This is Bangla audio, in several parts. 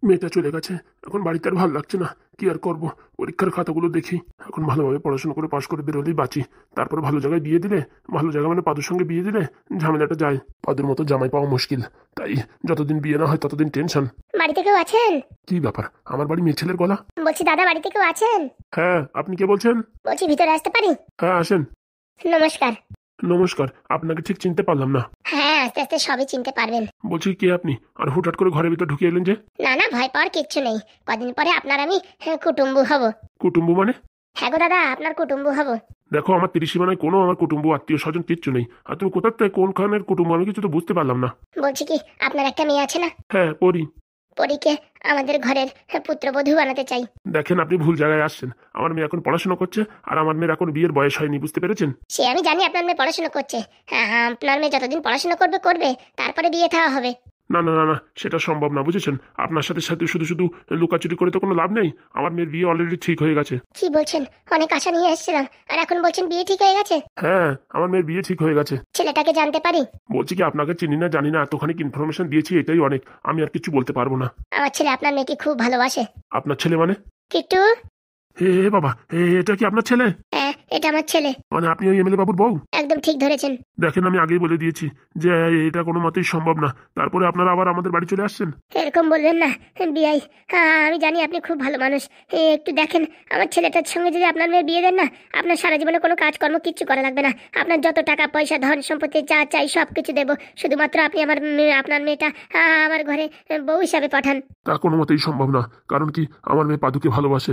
মেয়েটা চলে গেছে, এখন বাড়িতে আর ভালো লাগছে না। কি আর করব, পরীক্ষার খাতাগুলো দেখি। এখন ভালোভাবে পড়াশোনা করে পাশ করে বেরোলেই বাঁচি। তারপর ভালো জায়গায় বিয়ে দিলে, ভালো জায়গা মানে পাদুর সঙ্গে বিয়ে দিলে ঝামেলাটা যায়। পাদুর মতো জামাই পাওয়া মুশকিল, তাই যতদিন বিয়ে না হয় ততদিন টেনশন। বাড়িতে কেউ আছেন? কি ব্যাপার, আমার বাড়ি মেয়ে ছেলের গলা? বলছি দাদা বাড়িতে কেউ আছেন? হ্যাঁ, আপনি কে বলছেন? বলছি ভিতরে আসতে পারি? হ্যাঁ আসেন। নমস্কার। নমস্কার, আপনাকে ঠিক চিনতে পারলাম না। হ্যাঁ, আস্তে আস্তে সবই চিনতে পারবেন। বলছি কে আপনি, আর হুটহাট করে ঘরের ভিতর ঢুকে এলেন যে? না না, ভয় পাওয়ার কিচ্ছু নেই। কদিন পরে আপনার আমি কুটুম্বু হব। কুটুম্ব মানে? হ্যাঁ গো দাদা, আপনার কুটুম্বু হব। দেখো, আমার 30 সীমানায় কোনো আমার কুটুম্ব আত্মীয় স্বজন কিচ্ছু নেই। আর তুমি কোথার থেকে কোনখানের কুটুম্ব আমি কিছু তো বুঝতে পারলাম না। বলছি কি, আপনার একটা মেয়ে আছে না? হ্যাঁ পড়ি। পরীকে আমাদের ঘরের পুত্রবধূ বানাতে চাই। দেখেন, আপনি ভুল জায়গায় আসছেন। আমার মেয়ে এখন পড়াশোনা করছে, আর আমার মেয়ের এখন বিয়ের বয়স হয়নি, বুঝতে পেরেছেন? সে আমি জানি আপনার মেয়ে পড়াশোনা করছে। হ্যাঁ হ্যাঁ, আপনার মেয়ে যতদিন পড়াশোনা করবে করবে, তারপরে বিয়ে থাওয়া হবে। না না না না, সেটা সম্ভব না, বুঝেছেন? আপনার সাথে সাথে শুধু শুধু লুকাচুরি করে তো কোনো লাভ নেই। আমার মেয়ের বিয়ে অলরেডি ঠিক হয়ে গেছে। কি বলছেন? অনেক আশা নিয়ে এসেছিলাম, আর এখন বলছেন বিয়ে ঠিক হয়ে গেছে? হ্যাঁ, আমার মেয়ের বিয়ে ঠিক হয়ে গেছে। ছেলেটাকে জানতে পারি? বলছি কি, আপনাকে চিনি না জানি না, এতখানি ইনফরমেশন দিয়েছি, এটাই অনেক। আমি আর কিছু বলতে পারবো না। আমার ছেলে আপনার মেয়েকে খুব ভালোবাসে। আপনার ছেলে মানে? কিট্টু। হে বাবা, এটা কি আপনার ছেলে? হ্যাঁ, এটা আমার ছেলে। মানে আপনি ওই এমএলএ বাবুর বউ? একদম ঠিক ধরেছেন। দেখেন, আমি আগেই বলে দিয়েছি যে এটা কোনো মতেই সম্ভব না। তারপরে আপনারা আবার আমাদের বাড়ি চলে আসছেন। এরকম বলবেন না বিয়াই। হ্যাঁ, আমি জানি আপনি খুব ভালো মানুষ। একটু দেখেন, আমার ছেলেটার সঙ্গে যদি আপনার মেয়ে বিয়ে দেন না, আপনার সারা জীবনে কোনো কাজকর্ম কিচ্ছু করা লাগবে না। আপনার যত টাকা পয়সা ধন সম্পত্তি যা চাই সব কিছু দেবো, শুধুমাত্র আপনি আপনার মেয়েটা আমার ঘরে বউ হিসাবে পাঠান। তা কোনো মতেই সম্ভব না। কারণ কি, আমার মেয়ে পাদুকে ভালোবাসে।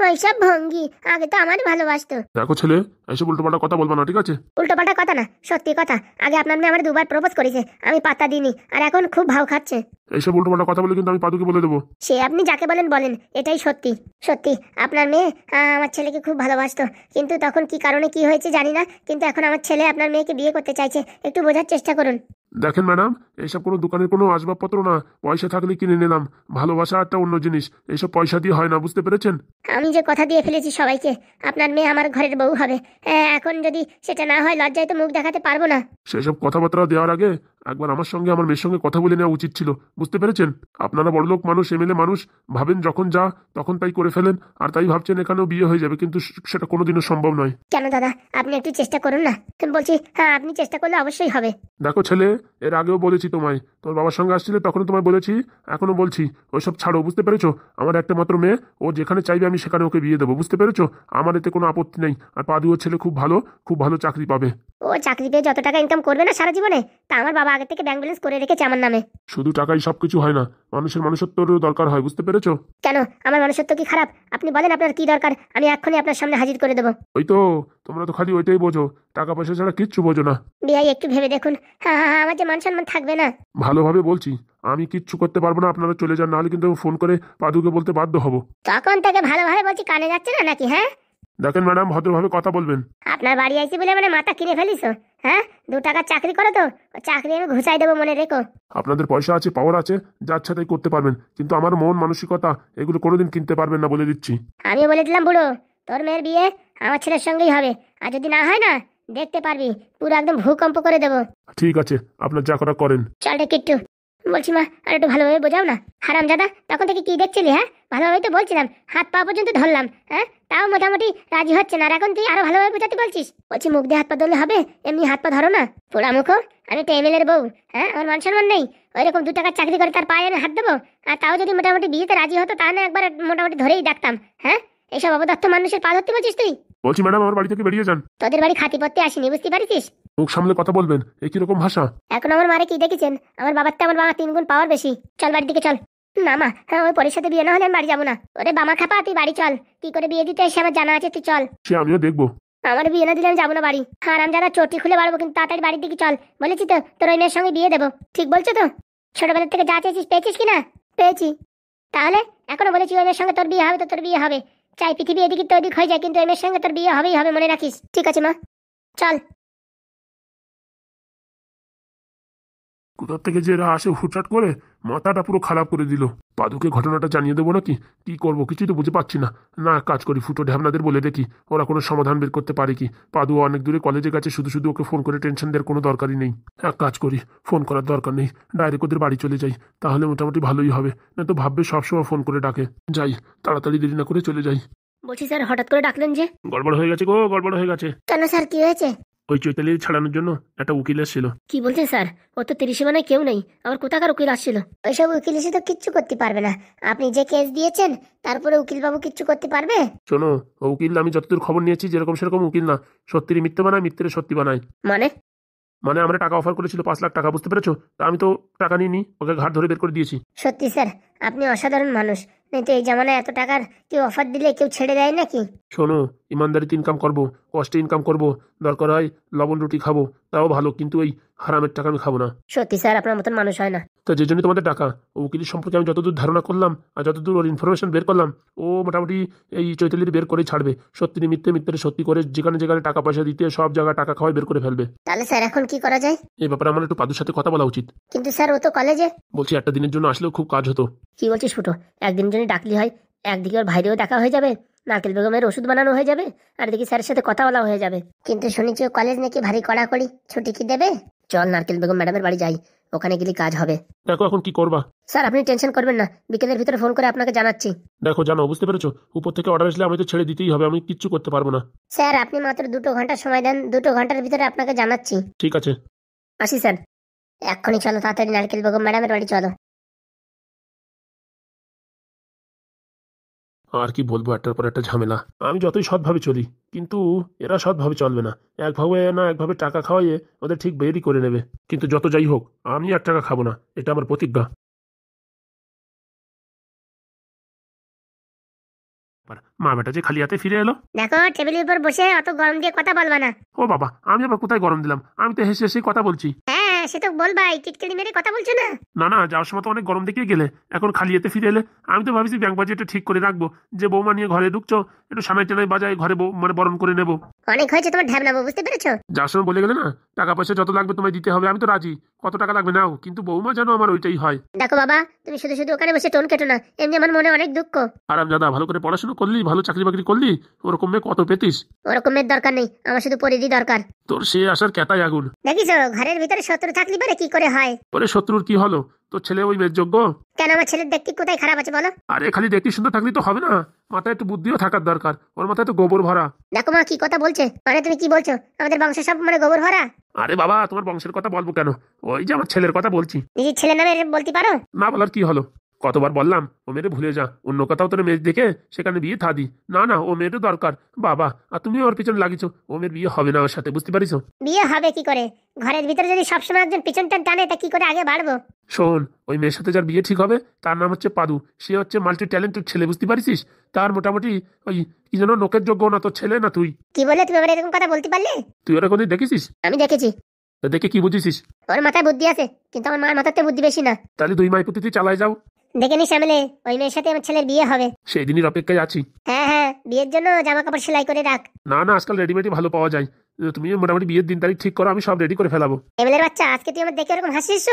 ওইসব ভঙ্গি, আগে তো আমার ভালোবাসতো। দেখো ছেলে, এসব উল্টোপাল্টা কথা বলবা না, ঠিক আছে? উল্টোপাল্টা কথা না, সত্যি কথা। আগে আপনার মেয়ে আমার 2বার প্রপোজ করেছে, আমি পাত্তা দিইনি, আর এখন খুব ভাও খাচ্ছে। এইসব উল্টোপাল্টা কথা বলে কিন্তু আমি পাদুকে বলে দেবো। সে আপনি যাকে বলেন বলেন, এটাই সত্যি। সত্যি আপনার মেয়ে আমার ছেলেকে খুব ভালোবাসতো, কিন্তু তখন কি কারণে কি হয়েছে জানি না, কিন্তু এখন আমার ছেলে আপনার মেয়েকে বিয়ে করতে চাইছে। একটু বোঝার চেষ্টা করুন। দেখেন ম্যাডাম, এইসব কোনো দোকানের কোনো আসবাবপত্র না। পয়সা থাকলে কিনে নিলাম। ভালোবাসা একটা অন্য জিনিস, এইসব পয়সা দিয়ে হয় না, বুঝতে পেরেছেন? আমি যে কথা দিয়ে ফেলেছি সবাইকে, আপনার মেয়ে আমার ঘরের বউ হবে। এখন যদি সেটা না হয়, লজ্জায় তো মুখ দেখাতে পারবো না। সেসব কথাবার্তা দেওয়ার আগে একবার আমার সঙ্গে আমার মেয়ের সঙ্গে কথা বলে নেওয়া উচিত ছিল, বুঝতে পেরেছেন? আপনারা বড়লোক মানুষ, এমএলএ মানুষ, ভাবেন যখন যা তখন তাই করে ফেলেন, আর তাই ভাবছেন এখানেও বিয়ে হয়ে যাবে, কিন্তু সেটা কোনোদিনও সম্ভব নয়। কেন দাদা, আপনি একটু চেষ্টা করুন না। বলছি হ্যাঁ, আপনি চেষ্টা করলে অবশ্যই হবে। দেখো ছেলে, এর আগেও বলেছি তোমায়, তোর বাবার সঙ্গে আসছিলে তখনও তোমায় বলেছি, এখনো বলছি, ওইসব ছাড়ো, বুঝতে পেরেছো? আমার একটা মাত্র মেয়ে, ও যেখানে চাইবে আমি সেখানে ওকে বিয়ে দেবো, বুঝতে পেরেছো? আমার এতে কোনো আপত্তি নেই। আর পাদু ওর ছেলে খুব ভালো, খুব ভালো চাকরি পাবে। ও চাকরি পেয়ে যত টাকা ইনকাম করবে না সারা জীবনে, তা আমার বাবা আগে থেকে ব্যাংক ব্যালেন্স করে রেখেছে আমার নামে। শুধু টাকাই সবকিছু হয় না, মানুষের মনুষ্যত্বেরও দরকার হয়, বুঝতে পেরেছো? কেন, আমার মানুষত্ব কি খারাপ? আপনি বলেন আপনার কি দরকার, আমি এক্ষুনি আপনার সামনে হাজির করে দেবো। ওই তো, তোমরা তো খালি ওইটাই বোঝো, টাকা পয়সা ছাড়া কিচ্ছু বোঝো না। বিয়াই একটু ভেবে দেখুন, হ্যাঁ হ্যাঁ, আমার যে মান সম্মান থাকবে না। ভালোভাবে বলছি, আমি কিচ্ছু করতে পারবো না, আপনারা চলে যান, নাহলে কিন্তু ফোন করে পাদুকে বলতে বাধ্য হব। তখন থেকে ভালোভাবে বলছি, কানে যাচ্ছে না নাকি? হ্যাঁ, দেখেন ম্যাডাম, ভদ্রভাবে কথা বলবেন। আপনার বাড়ি আইছি বলে মানে মাথা কিনে ফেলিস? হ্যাঁ, 2 টাকার চাকরি করো তো, ও চাকরি আমি ঘুষাই দেবো, মনে রেখো। আপনাদের পয়সা আছে, পাওয়ার আছে, যা ইচ্ছা তাই করতে পারবেন, কিন্তু আমার মন মানসিকতা এগুলো কোনোদিন কিনতে পারবেন না, বলে দিচ্ছি। আমিও বলে দিলাম বুড়ো, তোর মেয়ের বিয়ে আমার ছেলের সঙ্গেই হবে, আর যদি না হয় না, দেখতে পারবি পুরো একদম ভূকম্প করে দেবো। ঠিক আছে, আপনার যা করা করেন। চল রে কিট্টু। বলছি মা, আর একটু ভালোভাবে বোঝাও না। হারাম দাদা, তখন থেকে কি দেখছিলি? হ্যাঁ, ভালোভাবে তো বলছিলাম, হাত পা পর্যন্ত ধরলাম, হ্যাঁ, তাও মোটামুটি রাজি হচ্ছে না, আর এখন তুই আরো ভালোভাবে বোঝাতে বলছিস। বলছি মুখ দিয়ে হাত পা ধরলে হবে, এমনি হাত পা ধরো না। পোড়া মুখো, আমি তো এমএলএর বউ, হ্যাঁ, আমার মান সম্মান নেই? ওইরকম 2 টাকার চাকরি করে তার পায়ে আমি হাত দেবো? আর তাও যদি মোটামুটি বিয়েতে রাজি হতো, তাহলে একবার মোটামুটি ধরেই ডাকতাম। হ্যাঁ, এইসব অবদত্ত মানুষের পা ধরতে বলছিস তুই? বলছি ম্যাডাম, আমার বাড়ি থেকে বেরিয়ে যান। তোদের বাড়ি খাতি পড়তে আসিনি, বুঝতে পারিস? মুখ সামলে কথা বলবেন, এ কিরকম ভাষা? এখন আমার মারে কি দেখেছেন? আমার বাবার তো আমার বাবা 3 গুণ পাওয়ার বেশি। চল বাড়ির দিকে চল। না মা, হ্যাঁ, ওই পরের সাথে বিয়ে না হলে আমি বাড়ি যাবো না। ওরে বামা খাপা, তুই বাড়ি চল। কি করে বিয়ে দিতে এসে আমার জানা আছে, তুই চল। সে আমিও দেখবো। আমার বিয়ে না দিলে আমি যাবো না বাড়ি। হ্যাঁ, আমি যারা চটি খুলে বাড়বো, কিন্তু তাড়াতাড়ি বাড়ির দিকে চল। বলেছি তো, তোর ওই মেয়ের সঙ্গে বিয়ে দেবো। ঠিক বলছো তো? ছোটবেলার থেকে যা চেয়েছিস পেয়েছিস কিনা? পেয়েছি। তাহলে এখনো বলেছি ওই মেয়ের সঙ্গে তোর বিয়ে হবে, তো তোর বিয়ে হবে। চাই পৃথিবী এদিকে তো ওদিক হয়ে যায়, কিন্তু ওই মেয়ের সঙ্গে তোর বিয়ে হবেই হবে, মনে রাখিস। ঠিক আছে মা, চল। কোথার থেকে যে এরা আসে হুটহাট করে, মাথাটা পুরো খারাপ করে দিল। পাদুকে ঘটনাটা জানিয়ে দেবো নাকি কি করবো কিছুই তো বুঝে পাচ্ছি না। না, এক কাজ করি, ফুটো ঢ্যাবনাদের বলে দেখি ওরা কোনো সমাধান বের করতে পারে কি। পাদু অনেক দূরে কলেজে গেছে, শুধু শুধু ওকে ফোন করে টেনশন দেওয়ার কোনো দরকারই নেই। এক কাজ করি, ফোন করার দরকার নেই, ডাইরেক্ট ওদের বাড়ি চলে যাই, তাহলে মোটামুটি ভালোই হবে। না তো ভাববে সবসময় ফোন করে ডাকে। যাই, তাড়াতাড়ি দেরি না করে চলে যাই। বলছি স্যার, হঠাৎ করে ডাকলেন যে? গড়বড় হয়ে গেছে গো, গড়বড় হয়ে গেছে। কেন স্যার, কি হয়েছে? ওই চৈতালির ছাড়ানোর জন্য একটা উকিল এসেছিল। কি বলছেন স্যার? ও তো 30 মানে কেউ নেই, আবার কোথাকার উকিল আসছিল? ওইসব উকিল এসে তো কিচ্ছু করতে পারবে না। আপনি যে কেস দিয়েছেন তারপরে উকিল বাবু কিচ্ছু করতে পারবে? শোনো, ও উকিল আমি যতদূর খবর নিয়েছি যেরকম সেরকম উকিল না। সত্যির মিথ্যে বানায়, মিথ্যের সত্যি বানায়। মানে? মানে আমরা টাকা অফার করেছিল 5 লাখ টাকা, বুঝতে পেরেছো? তা আমি তো টাকা নিইনি, ওকে ঘাট ধরে বের করে দিয়েছি। সত্যি স্যার, আপনি অসাধারণ মানুষ। नहीं तो এই জামানায় এত টাকার কেউ অফার দিলে কেউ ছেড়ে দেয় নাকি? শোনো, ইমানদারিতে ইনকাম করবো, কষ্টে ইনকাম করবো, দরকার হয় লবণ রুটি খাবো, তাও ভালো, কিন্তু এই হারামের টাকা আমি খাবো না। সত্যি স্যার, আপনার মতন মানুষ হয় না। তো যে জন্য তোমাদের টাকা, ও উকিলের সম্পর্কে আমি যতদূর ধারণা করলাম আর যতদূর ওর ইনফরমেশন বের করলাম, ও মোটামুটি এই চৈতালির বের করেই ছাড়বে। সত্যি মিথ্যে, মিথ্যে সত্যি করে যেখানে যেখানে টাকা পয়সা দিতে সব জায়গায় টাকা খাওয়াই বের করে ফেলবে। তাহলে স্যার এখন কি করা যায়? এই ব্যাপারে আমার একটু পাদুর সাথে কথা বলা উচিত। কিন্তু স্যার ও তো কলেজে। বলছি একটা দিনের জন্য আসলেও খুব কাজ হতো। কি বলছিস ফুটো? একদিনের জন্য ডাকলি হয়, একদিকে ওর ভাইরেও দেখা হয়ে যাবে, নারকেল বেগমের ওষুধ বানানো হয়ে যাবে, আর এদিকে স্যারের সাথে কথা বলা হয়ে যাবে। কিন্তু শুনেছি ও কলেজ নাকি ভারী কড়াকড়ি, ছুটি কি দেবে? চল নারকেল বেগম ম্যাডামের বাড়ি যাই, ওখানে গেলে কাজ হবে। দেখো এখন কি করবা। স্যার আপনি টেনশন করবেন না, বিকেলের ভিতরে ফোন করে আপনাকে জানাচ্ছি। দেখো জানো, বুঝতে পেরেছো? উপর থেকে অর্ডার আসলে আমি তো ছেড়ে দিতেই হবে, আমি কিচ্ছু করতে পারবো না। স্যার আপনি মাত্র 2 ঘন্টা সময় দেন, 2 ঘন্টার ভিতরে আপনাকে জানাচ্ছি। ঠিক আছে, আসি স্যার। এক্ষুনি চলো, তাড়াতাড়ি নারকেল বেগম ম্যাডামের বাড়ি চলো। আর কি বলবো, একটার পর একটা ঝামেলা। আমি যতই সৎভাবে চলি, কিন্তু এরা সৎভাবে চলবে না। একভাবে না একভাবে টাকা খাওয়াইয়ে ওদের ঠিক বেরই করে নেবে। কিন্তু যত যাই হোক, আমি আর টাকা খাবো না, এটা আমার প্রতিজ্ঞা। মা বেটা যে খালি হাতে ফিরে এলো। দেখো, টেবিলের উপর বসে অত গরম দিয়ে কথা বলবা না। ও বাবা, আমি আবার কোথায় গরম দিলাম? আমি তো হেসে হেসে কথা বলছি। হ্যাঁ সে তো বলবাই, টিটকারি মেরে কথা বলছো না। না না, যাওয়ার সময় তো অনেক গরম দেখিয়ে গেলে, এখন খালি হাতে ফিরে এলে। আমি তো ভাবছি ব্যাংক বাজেটটা ঠিক করে রাখবো, যে বৌমা নিয়ে ঘরে ঢুকছো, একটু সানাই টানাই বাজায় ঘরে মানে বরণ করে নেবো। অনেক হয়েছে তোমার ঢ্যাবনাবো, বুঝতে পেরেছো? যার সময় বলে গেলে না, টাকা পয়সা যত লাগবে তোমায় দিতে হবে, আমি তো রাজি। কত টাকা লাগবে নাও, কিন্তু বৌমা যেন আমার ওইটাই হয়। দেখো বাবা, তুমি শুধু শুধু ওখানে বসে টোন কেটো না, এমনি আমার মনে অনেক দুঃখ। আরাম দাদা, ভালো করে পড়াশোনা করলি, ভালো চাকরি বাকরি করলি, ওরকম মেয়ে কত পেতিস। ওরকমের দরকার নেই, আমার শুধু পরিধি দরকার। তোর সে আসার ক্যাতাই আগুন। দেখিছো ঘরের ভিতরে শত্রু থাকলে পারে কি করে হয়। ওরে শত্রুর কি হলো? তোর ছেলে ওই মেয়ের যোগ্য? কেন, আমার ছেলের দেখতে কোথায় খারাপ আছে বলো? আরে খালি দেখতে সুন্দর থাকলে তো হবে না, মাথায় একটু বুদ্ধিও থাকার দরকার। ওর মাথায় তো গোবর ভরা। দেখো মা কি কথা বলছে, মানে তুমি কি বলছো আমাদের বংশ সব মানে গোবর ভরা? আরে বাবা, তোমার বংশের কথা বলবো কেন, ওই যে আমার ছেলের কথা বলছি। নিজের ছেলের নামে বলতে পারো? না বলার কি হলো? কতবার বললাম ও মেয়েরে ভুলে যা, অন্য কোথাও তোর মেয়ে দেখে সেখানে বিয়ে থাদি। না না, ও মেয়েরও দরকার। বাবা, আর তুমি ওর পিছনে লাগিয়েছো, ও মেয়ের বিয়ে হবে না ওর সাথে, বুঝতে পারিস? বিয়ে হবে কি করে? ঘরের ভিতরে যদি সবসময় একজন পিছনটা টানে তা কি করে আগে বাড়বো? শোন, ওই মেয়ের সাথে যার বিয়ে ঠিক হবে তার নাম হচ্ছে পাদু। সে হচ্ছে মাল্টি ট্যালেন্টেড ছেলে, বুঝতে পারিস? তার মোটামুটি ওই কি যেন নোকের যোগ্য, না তোর ছেলে না তুই। কি বলে তুমি আবার এরকম কথা বলতে পারলে? তুই ওরা কোনদিন দেখেছিস? আমি দেখেছি। তা দেখে কি বুঝেছিস? ওর মাথায় বুদ্ধি আছে, কিন্তু আমার মার মাথাতে বুদ্ধি বেশি না। তাহলে 2 মাই পুঁতিতে চালায় যাও। দেখে নি শ্যামলে, ওই মেয়ের সাথে আমার ছেলের বিয়ে হবে। সেই দিনের অপেক্ষায় আছি। হ্যাঁ হ্যাঁ, বিয়ের জন্য জামা কাপড় সেলাই করে রাখ। না না, আজকাল রেডিমেডই ভালো পাওয়া যায়। তুমি মোটামুটি বিয়ের দিন তারিখ ঠিক করো, আমি সব রেডি করে ফেলাবো। এমএলএর বাচ্চা, আজকে তুই আমার দেখে এরকম হাসিস,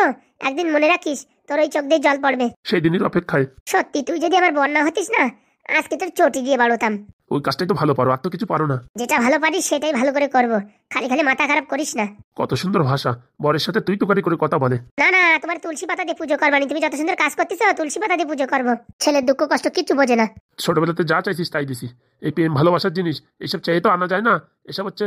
একদিন মনে রাখিস তোর ওই চোখ দিয়ে জল পড়বে। সেই দিনের অপেক্ষায়। সত্যি তুই যদি আমার বন্যা হতিস না, আজকে তোর চটি দিয়ে বাড়তাম। ওই কাজটাই তো ভালো পারো, আর তো কিছু পারো না। যেটা ভালো পারিস সেটাই ভালো করে করব, খালি খালি মাথা খারাপ করিস না। কত সুন্দর ভাষা, বরের সাথে তুই তোকারি করে কথা বলে। না না, তোমার তুলসী পাতা দিয়ে পুজো করবানি, তুমি যত সুন্দর কাজ করতেছো তুলসী পাতা দিয়ে পুজো করবো। ছেলের দুঃখ কষ্ট কিচ্ছু বোঝে না। ছোটবেলাতে যা চাইছিস তাই দিছি। এই প্রেম ভালোবাসার জিনিস এইসব চাইয়ে তো আনা যায় না। এসব হচ্ছে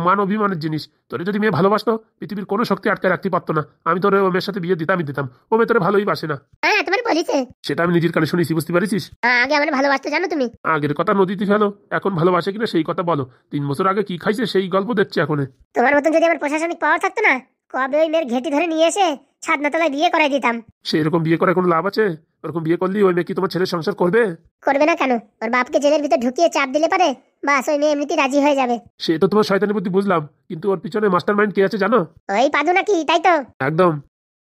মান অভিমানের জিনিস। তোরে যদি মেয়ে ভালোবাসতো, পৃথিবীর কোনো শক্তি আটকে রাখতে পারতো না। আমি তোরে ও মেয়ের সাথে বিয়ে দিতাম। ও মেয়ে তোরে ভালোই বাসে না। হ্যাঁ তোমার বলিছে, সেটা আমি নিজের কানে শুনেছি, বুঝতে পারিস? আগে আমার ভালোবাসতে জানো তুমি? আগের কথা নদীতে ফেলো, এখন ভালোবাসে কিনা সেই কথা বলো। 3 বছর আগে কি খাইছে সেই গল্প দেখছি এখন। তোমার মতন যদি আমার প্রশাসনিক পাওয়ার থাকতো না, কবে ওই মেয়ের ঘেটি ধরে নিয়ে এসে ছাদনাতলায় বিয়ে করাই দিতাম। সেই রকম বিয়ে করার কোনো লাভ আছে? ওরকম বিয়ে করলি ওই মেয়ে কি তোমার ছেলের সংসার করবে? করবে না কেন? ওর বাপকে জেলের ভিতর ঢুকিয়ে চাপ দিলে পারে, বাস ওই মেয়ে এমনিতেই রাজি হয়ে যাবে। সে তো তোমার শয়তানি বুদ্ধি বুঝলাম, কিন্তু ওর পিছনে মাস্টার মাইন্ড কে আছে জানো? ওই পাদু নাকি, তাই তো? একদম।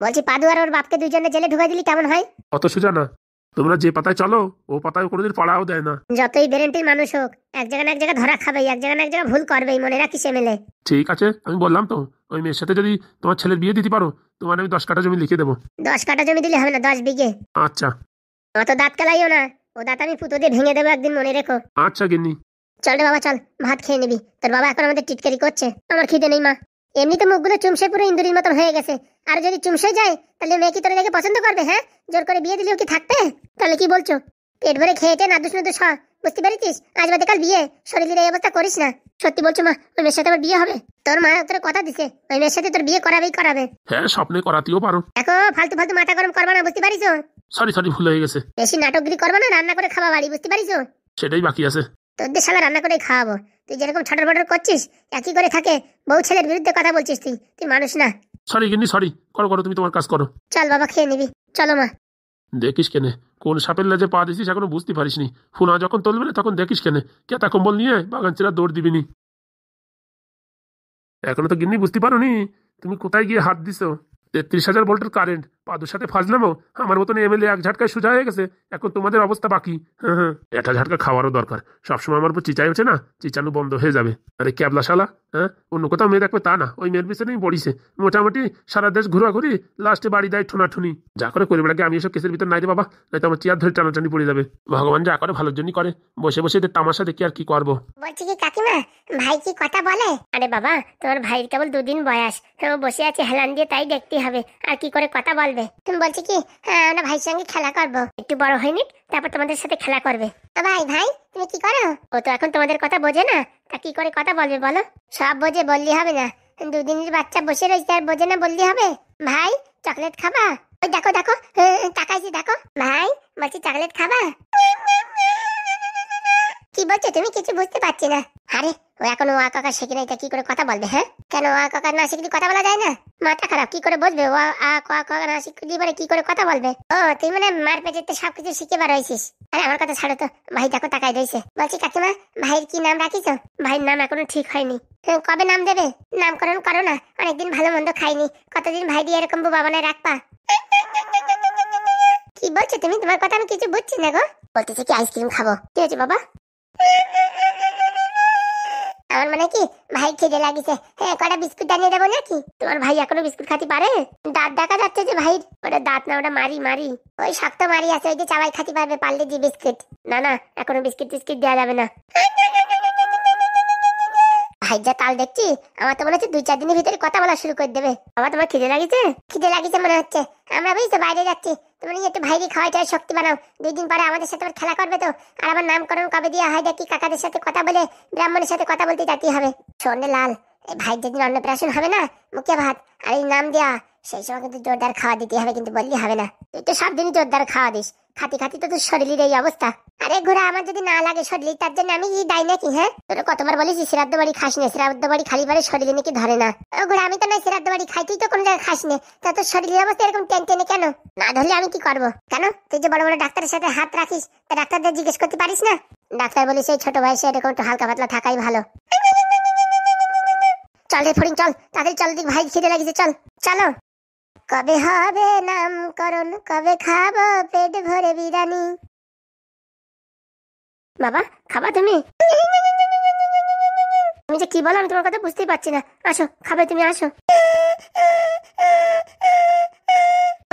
বলছি পাদু আর ওর বাপকে দুইজনে জেলে ঢুকাই দিলি কেমন হয়? অত সোজা না। তোমরা যে পাতায় চলো ও পাতায় কোনোদিন পাড়াও দেয় না। যতই ব্রেনটির মানুষ হোক, এক জায়গা না এক জায়গা ধরা খাবেই, এক জায়গা না এক জায়গা ভুল করবেই, মনে রাখিস এমএলএ। ঠিক আছে, আমি বললাম তো, ওই মেয়ের সাথে যদি তোমার ছেলের বিয়ে দিতে পারো, তোমার আমি 10 কাঠা জমি লিখে দেবো। 10 কাঠা জমি দিলে হবে না, 10 বিঘে। আচ্ছা। অত দাঁত কালাইও না, ও দাঁত আমি পুতো দিয়ে ভেঙে দেবো একদিন, মনে রেখো। আচ্ছা গিন্নি। চল রে বাবা, চল ভাত খেয়ে নিবি। তোর বাবা এখন আমাদের টিটকারি করছে, আমার খিদে নেই মা। এমনি তো মুখগুলো চুমসে পুরো ইন্দুরির মতন হয়ে গেছে, আর যদি চুমসে যায় তাহলে মেয়ে কি তোর দেখে পছন্দ করবে? হ্যাঁ, জোর করে বিয়ে দিলেও কি থাকবে? তাহলে কি বলছো? পেট ভরে খেয়েটে নাদুস নাদুস হ, বুঝতে পারিস? আজ বাদে কাল বিয়ে, শরীরের এই অবস্থা করিস না। সত্যি বলছো মা, ওই মেয়ের সাথে আমার বিয়ে হবে? তোর মা তোর কথা দিছে, ওই মেয়ের সাথে তোর বিয়ে করাবেই করাবে। হ্যাঁ, স্বপ্নে করাতেও পারো। দেখো, ফালতু ফালতু মাথা গরম করবা না, বুঝতে পারিস? সরি ভুল হয়ে গেছে। বেশি নাটকগিরি করবা না, রান্না করে খাওয়া বাড়ি, বুঝতে পারিস? সেটাই বাকি আছে। তোদের শালা রান্না করে খাওয়াবো। তুই যেরকম ছটর বটর করছিস, একই করে থাকে বউ ছেলের বিরুদ্ধে কথা বলছিস। তুই মানুষ না। সরি গিন্নি, সরি। করো, তুমি তোমার কাজ করো। চল বাবা, খেয়ে নিবি, চলো মা। দেখিস কেনে কোন সাপের লেজে পা দিছিস এখনো বুঝতে পারিসনি। ফোনা যখন তুলবে না তখন দেখিস কেনে কেতা কম্বল নিয়ে বাগান চেরা দৌড় দিবিনি। এখনো তো গিন্নি বুঝতে পারোনি তুমি কোথায় গিয়ে হাত দিছো। 33,000 ভোল্টের কারেন্ট, পাদুর সাথে ফাজলামো। আমার মতন এমএলএ এক ঝাটকায় সোজা হয়ে গেছে, এখন তোমাদের অবস্থা বাকি। হ্যাঁ, একটা ঝাটকা খাওয়ারও দরকার। সবসময় আমার উপর চিচাই হচ্ছে না, চিচানো বন্ধ হয়ে যাবে। আরে ক্যাবলা শালা, হ্যাঁ, অন্য কোথাও মেয়ে দেখবে তা না, ওই মেয়ের পিছনেই পড়িছে। মোটামুটি সারা দেশ ঘোরাঘুরি, লাস্টে বাড়ি দেয় ঠোনাঠুনি। যা করে করে বেড়াকে, আমি এসব কেসের ভিতর নাই রে বাবা, নয়তো আমার চেয়ার ধরে টানাটানি পড়ে যাবে। ভগবান যা করে ভালোর জন্যই করে, বসে বসে এদের তামাশা দেখি আর কি করবো। বলছি কি কাকিমা, ভাই কি কথা বলে? আরে বাবা, তোমার ভাইয়ের কেবল 2 দিন বয়স, ও বসে আছে হেলান দিয়ে, তাই দেখতে হবে। আর কি করে কথা বলবে? তুমি বলছি কি, হ্যাঁ, আমরা ভাইয়ের সঙ্গে খেলা করবো, একটু বড় হয়নি তারপর তোমাদের সাথে খেলা করবে। ভাই তুমি কি করো? ও তো এখন তোমাদের কথা বোঝে না, তা কি করে কথা বলবে বলো? সব বোঝে, বললি হবে না। 2 দিনের বাচ্চা বসে রয়েছে, আর বোঝে না বললি হবে? ভাই, চকলেট খাবা? ওই দেখো দেখো, তাকাইছি দেখো। ভাই বলছি, চকলেট খাবা? কি বলছো তুমি? কিছু বুঝতে পারছি না। আরে, ও এখন ওয়া কাকা শিখে নাই, তা কি করে কথা বলবে? হ্যাঁ, কেন ওয়া কাকা না শিখলে কথা বলা যায় না? মাথা খারাপ, কি করে বুঝবে? ওয়া কাকা না শিখলে পরে কি করে কথা বলবে? ও, তুই মানে মার পেটেতে সবকিছু শিখে বার হয়েছিস। আরে আমার কথা ছাড়ো তো, ভাই দেখো তাকাই রয়েছে। বলছি কাকিমা, ভাইয়ের কি নাম রাখিস? ভাইয়ের নাম এখনো ঠিক হয়নি। কবে নাম দেবে? নামকরণ করো না, অনেকদিন ভালো মন্দ খাইনি, কতদিন ভাই দিয়ে এরকম বোবা বানায় রাখবা? কি বলছো তুমি? তোমার কথা আমি কিছু বুঝছি না গো। বলতেছে কি আইসক্রিম খাবো। কি হয়েছে বাবা? আমার মানে কি, ভাই খিদে লাগিছে, কটা বিস্কুট আনিয়ে দেবো নাকি? তোমার ভাই এখনো বিস্কুট খাতে পারে? দাঁত দেখা যাচ্ছে যে ভাই। ওটা দাঁত না, ওটা মারি। ওই শক্ত মারি আছে, ওই যে চাবাই খাতে পারবে পারলে যে বিস্কুট। না, এখনো বিস্কুট টিস্কুট দেওয়া যাবে না। ভাই যা তাল দেখছি, আমার তো মনে হচ্ছে 2-4 দিনের ভিতরে কথা বলা শুরু করে দেবে। তোমার খিদে লাগিছে মনে হচ্ছে। আমরা বুঝছো বাইরে যাচ্ছি, তুমি একটু ভাইরি খাওয়াইটার শক্তি বানাও। 2 দিন পরে আমাদের সাথে আবার খেলা করবে তো। আর আমার নামকরণ কবে দিয়ে হয় দেখি, কাকাদের সাথে কথা বলে ব্রাহ্মণের সাথে কথা বলতে যেতে হবে। শোনে লাল, এই ভাই যেদিন অন্নপ্রাশন হবে না, মুখে ভাত আর এই নাম দেওয়া, সেই সময় কিন্তু জোরদার খাওয়া দিতে হবে, কিন্তু বললি হবে না। তুই তো সব দিনই জোরদার খাওয়া দিস, খাতি তো তোর শরীরের এই অবস্থা। আরে ঘোরা, আমার যদি না লাগে শরীর, তার জন্য আমি দায় নাকি? হ্যাঁ, তোর কতবার বলিস শ্রাদ্ধ বাড়ি খাস না, শ্রাদ্ধ বাড়ি খালি পারে শরীরে নাকি ধরে না। ঘোরা, আমি তো না শ্রাদ্ধ বাড়ি খাই, তুই তো কোনো জায়গায় খাস না, তা তোর শরীরের অবস্থা এরকম টেনে কেন? না ধরলে আমি কি করবো? কেন, তুই যে বড় বড় ডাক্তারের সাথে হাত রাখিস, তা ডাক্তারদের জিজ্ঞেস করতে পারিস না? ডাক্তার বলিস এই ছোট বয়সে এরকম একটু হালকা পাতলা থাকাই ভালো। চল রে ফড়িং, চল তাড়াতাড়ি চল, দিক ভাই খিদে লাগিছে, চলো। কবে হবে নামকরণ, কবে খাবো পেট ভরে বিরিয়ানি? বাবা, খাবা তুমি? তুমি যে কি বলো আমি তোমার কথা বুঝতেই পারছি না। আসো, খাবে তুমি, আসো।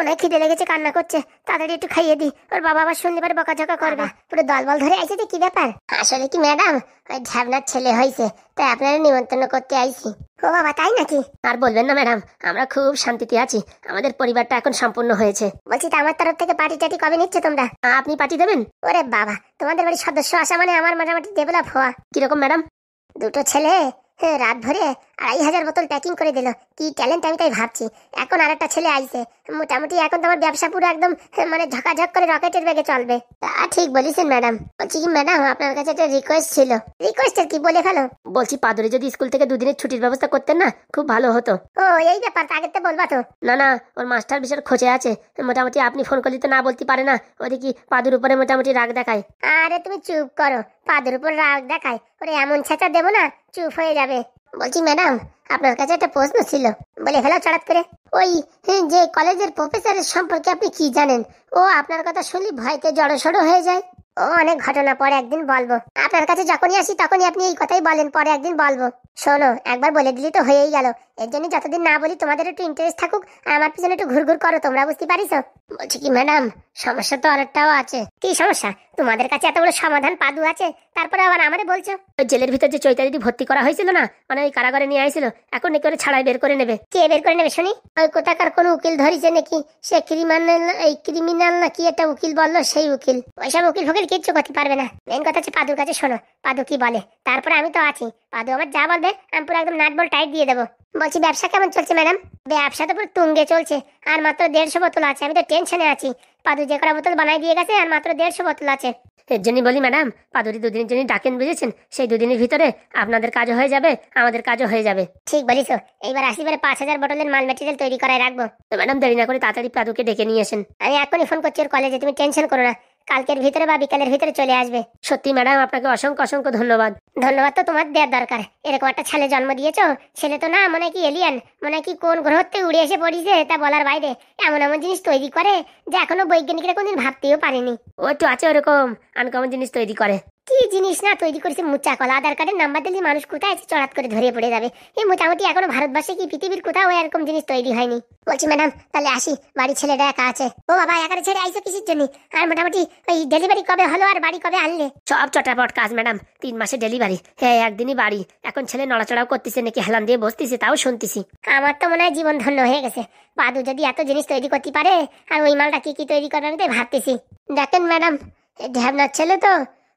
অনেক খিদে লেগেছে, কান্না করছে, তাড়াতাড়ি একটু খাইয়ে দি। ওর বাবা আবার শুনলে পারে বকাঝকা করবে। পুরো দলবল ধরে আইছে যে, কি ব্যাপার? আসলে কি ম্যাডাম, ওই ঢ্যাবনার ছেলে হয়েছে, তাই আপনারা নিমন্ত্রণ করতে আইছি। ও বাবা, তাই নাকি? আর বলবেন না ম্যাডাম, আমরা খুব শান্তিতে আছি, আমাদের পরিবারটা এখন সম্পূর্ণ হয়েছে। বলছি তা আমার তরফ থেকে পার্টি টাটি কবে নিচ্ছে তোমরা? আপনি পার্টি দেবেন? ওরে বাবা, তোমাদের বাড়ির সদস্য আসা মানে আমার মোটামুটি ডেভেলপ হওয়া। কিরকম ম্যাডাম? 2 ছেলে রাত ভরে 2,500 বোতল প্যাকিং করে দিল। কি ট্যালেন্ট আমি তাই ভাবছি। এখন আরেকটা ছেলে আইছে, মোটামুটি এখন তোমার ব্যবসা পুরো একদম মানে ঝকাঝক করে রকেটের বেগে চলবে। তা ঠিক বলেছেন ম্যাডাম। বলছি কি ম্যাডাম, আপনার কাছে একটা রিকোয়েস্ট ছিল। রিকোয়েস্টের কি, বলে ফেলো। বলছি পাদরে যদি স্কুল থেকে 2 দিনের ছুটির ব্যবস্থা করতেন না, খুব ভালো হতো। ও এই ব্যাপার, আগে তো বলবা তো। না, ওর মাস্টার বিশাল খোঁজে আছে, মোটামুটি আপনি ফোন করলে তো না বলতে পারে না। ওদিকে পাদুর উপরে মোটামুটি রাগ দেখায়। আরে তুমি চুপ করো, পাদুর উপর রাগ দেখায়? ওরে এমন ছেঁচা দেবো না, চুপ হয়ে যাবে। বলছি ম্যাডাম, আপনার কাছে একটা প্রশ্ন ছিল, বলে ফেলা চড়াত করে। ওই যে কলেজের প্রফেসরের সম্পর্কে আপনি কি জানেন? ও আপনার কথা শুনলে ভয়তে জড়সড় হয়ে যায়। ও অনেক ঘটনা পরে একদিন বলবো। আপনার কাছে যখনই আসি তখনই আপনি এই কথাই বলেন, পরে একদিন বলবো। শোনো, একবার বলে দিলি তো হয়েই গেল। এর জন্য যতদিন না বলি তোমাদের একটু ইন্টারেস্ট থাকুক, আর আমার পিছনে একটু ঘুরঘুর করো, তোমরা বুঝতে পারিস? বলছি কি ম্যাডাম, সমস্যা তো আরেকটাও আছে। কি সমস্যা? তোমাদের কাছে এত বড় সমাধান পাদু আছে, তারপরে আবার আমারে বলছো? ওই জেলের ভিতর যে চৈতালিদি ভর্তি করা হয়েছিল না, মানে ওই কারাগারে নিয়ে আইছিল, এখন নাকি করে ছাড়াই বের করে নেবে। কে বের করে নেবে শুনি? ওই কোথাকার কোন উকিল ধরিছে নাকি, সে ক্রিমিনাল না কি একটা উকিল বললো, সেই উকিল। ওইসব উকিল ফকিল কিচ্ছু করতে পারবে না। মেন কথা হচ্ছে পাদুর কাছে শোনো, পাদু কি বলে, তারপরে আমি তো আছি। পাদু আমার যা বলবে আমি পুরো একদম নাট বল টাইট দিয়ে দেবো। বলছি ব্যবসা কেমন চলছে ম্যাডাম? ব্যবসা তো পুরো তুঙ্গে চলছে, আর মাত্র 150 বোতল আছে। আমি তো টেনশনে আছি। পাদু যে কটা বোতল বানাই দিয়ে গেছে, আর মাত্র 150 বোতল আছে। এর জন্যই বলি ম্যাডাম, পাদুরি দুদিনের জন্য ডাকেন, বুঝেছেন? সেই দুদিনের ভিতরে আপনাদের কাজও হয়ে যাবে, আমাদের কাজও হয়ে যাবে। ঠিক বলিস। এইবার আসিবারে 5000 বোতলের মাল মেটেরিয়াল তৈরি করায় রাখবো। তো ম্যাডাম দেরি না করে তাড়াতাড়ি পাদুকে ডেকে নিয়ে আসেন। আমি এখনই ফোন করছি ওর কলেজে, তুমি টেনশন করো না, কালকের ভিতরে বা বিকালের ভিতরে চলে আসবে। সত্যি ম্যাডাম, আপনাকে অসংখ্য অসংখ্য ধন্যবাদ। ধন্যবাদ তো তোমার দেওয়ার দরকার। এরকম একটা ছেলে জন্ম দিয়েছো। ছেলে তো না, মনে কি এলিয়ান, মনে কি কোন গ্রহ থেকে উড়ে এসে পড়িছে তা বলার বাইরে। এমন এমন জিনিস তৈরি করে যে এখনো বৈজ্ঞানিকরা কোনদিন ভাবতেও পারেনি। ও একটু আছে ওরকম আনকমন জিনিস তৈরি করে। কি জিনিস না তৈরি করেছে? মুচা কলা। আধার কার্ডের নাম্বার দিলে মানুষ কোথায় আছে চড়াত করে ধরিয়ে পড়ে যাবে। এই মোটামুটি এখনো ভারতবর্ষে কি পৃথিবীর কোথাও এরকম জিনিস তৈরি হয়নি। বলছি ম্যাডাম, তাহলে আসি, বাড়ি ছেলেটা একা আছে। ও বাবা, একারে ছেড়ে আইসো কিসের জন্য? আর মোটামুটি ওই ডেলিভারি কবে হলো, আর বাড়ি কবে আনলে? সব চটাপট কাজ ম্যাডাম, 3 মাসে ডেলিভারি। হ্যাঁ, একদিনই বাড়ি। এখন ছেলে নড়াচড়াও করতেছে নাকি, হেলান দিয়ে বসতেছে, তাও শুনতেছি। আমার তো মনে হয় জীবন ধন্য হয়ে গেছে। পাদু যদি এত জিনিস তৈরি করতে পারে, আর ওই মালটা কি কি তৈরি করবে আমি তাই ভাবতেছি। দেখেন ম্যাডাম, ঢ্যাবনার ছেলে তো,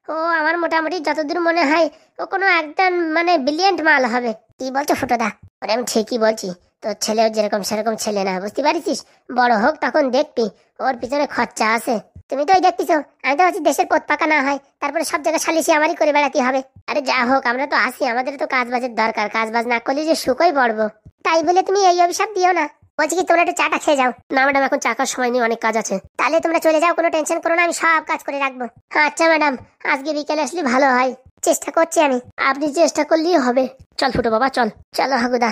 ও আমার মোটামুটি যতদূর মনে হয় ও কোনো একদম মানে ব্রিলিয়েন্ট মাল হবে। কি বলছো ফুটোদা? ওরে আমি ঠিকই বলছি, তোর ছেলেও যেরকম সেরকম ছেলে না, বুঝতে পারিস? বড় হোক তখন দেখবি, ওর পিছনে খরচা আছে। তুমি তো ওই দেখতেছ, আমি তো ভাবছি দেশের পথ পাকা না হয়, তারপরে সব জায়গায় সালিশি আমারই করে বেড়াতে হবে। আরে যা হোক, আমরা তো আসি, আমাদের তো কাজ বাজের দরকার। কাজ বাজ না করলে যে শুকোই পড়বো। তাই বলে তুমি এই অভিশাপ দিও না। বলছি কি, তোমরা একটু চাটা খেয়ে যাও। না ম্যাডাম, এখন চা খাওয়ার সময় নেই, অনেক কাজ আছে। তাহলে তোমরা চলে যাও, কোনো টেনশন করো না, আমি সব কাজ করে রাখবো। আচ্ছা ম্যাডাম, আজকে বিকেলে আসলে ভালো হয়। চেষ্টা করছি আমি। আপনি চেষ্টা করলেই হবে। চল ফুটো বাবা, চল। চলো হাগুদা,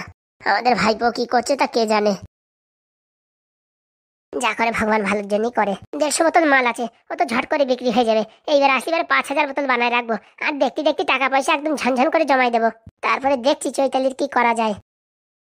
আমাদের ভাইপো কি করছে তা কে জানে। যা করে ভগবান ভালোর জন্যই করে। 150 বোতল মাল আছে, ও তো ঝট করে বিক্রি হয়ে যাবে। এইবার আসিবারে 5000 বোতল বানায় রাখবো, আর দেখতে দেখতে টাকা পয়সা একদম ঝনঝন করে জমাই দেবো। তারপরে দেখছি চৈতালির কি করা যায়।